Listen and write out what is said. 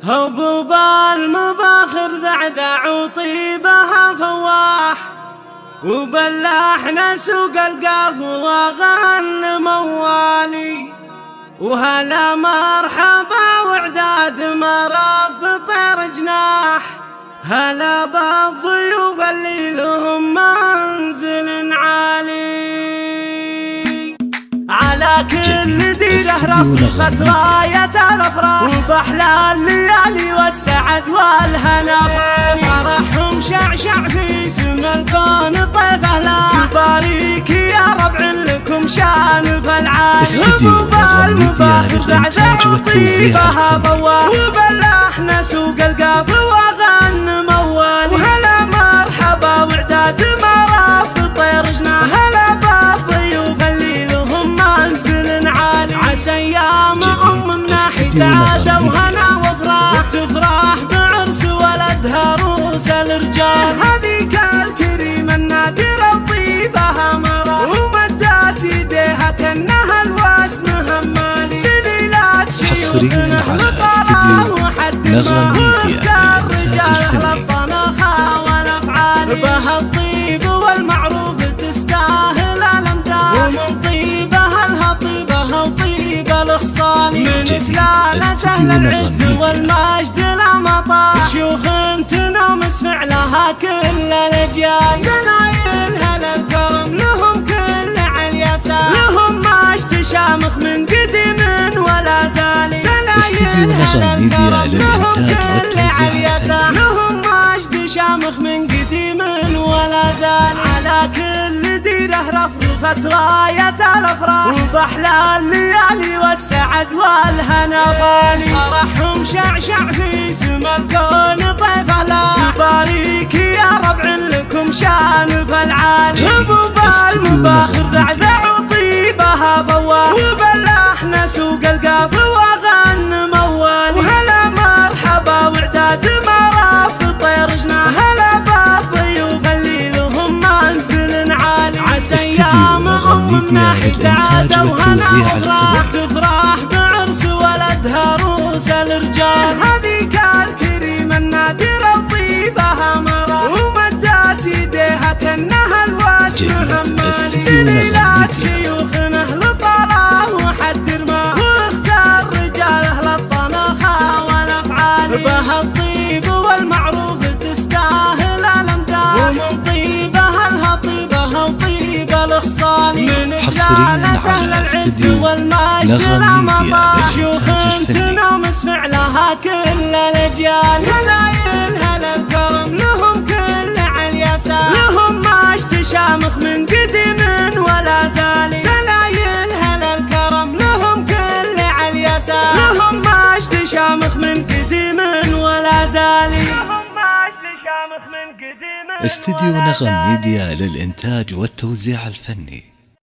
هبوب المباخر ذعذع وطيبها فواح، وباللحن سوق القاف وغن موالي، وهلا مرحبا وعداد مرف طير جناح، هلا بالضيوف اللي لهم منزل عالي. على كل ديره رفقت راية الافراح، وباحلى الليالي والسعد والهنا فرحهم شعشع في سما الكون طيف اهلا. تبارك يا ربع لكم شان فالعالي، هبوب المباخر ذعذع وطيبها فواح، وباللحن سوق القاف وغن موال، وهلا مرحبا وعداد مرف طير جناح، هلا بالضيوف اللي لهم منزل عالي. عسى ايامهم من ناحية سعادة وهنا وفراح، تفرح بعرس ولدها روس الرجال، هذيك الكريمة النادرة وطيبها مرح، ومدات يديها كأنها الواسم همالي. سليلات حصريا على استديو نغم ميديا الرجال الطنخة والافعال، بها الطيب والمعروف تستاهل الامداد، ومن طيبها الهطيبها وطيب الاخصال، من سلالة اهل العز والمجد لا مطال، شيوخ تنامس فعلها كل الاجيال، زنايلها للكرم لهم كل عليسان، لهم مجد شامخ من قديم ولا زال. استديو نغم ميديا للإنتاج والتوزيع، لهم مجد شامخ من قديم ولا زال. على كل ديره رفرفت راية الافراح، وباحلى الليالي والسعد والهنا غالي، فرحهم شعشع في سما الكون طيف اهلا. تبارك يا ربع لكم شان فالعالي، هبوب المباخر ذعذع وطيبها فواح، وباللحن سوق القاف وغن موال، وهلا مرحبا وعداد مرف طير جناح، هلا بالضيوف اللي لهم منزل عالي. عسى ايامهم من ناحية سعادة وهنا وفراح، تفرح بعرس ولدها روس الرجال، هذيك الكريمة النادرة وطيبها مرح، ومدات يديها كأنها الواسم همالي. سليلات شيوخنا اهل طلال وحد ما، واختار رجال اهل الطنخة والافعال، بها الطيب والمعروف تستاهل الامداد، ومن طيبها الهطيبها وطيب الاخصال، من حصريا على استديو نغم ميديا شيوخ تنامس فعلها كل الاجيال، هلايلها للكرم لهم كل عليسان، لهم مجد شامخ من قديم ولا زال. هلايلها للكرم لهم كل عليسان، لهم مجد شامخ من قديم ولا زال. استديو نغم ميديا للإنتاج والتوزيع الفني.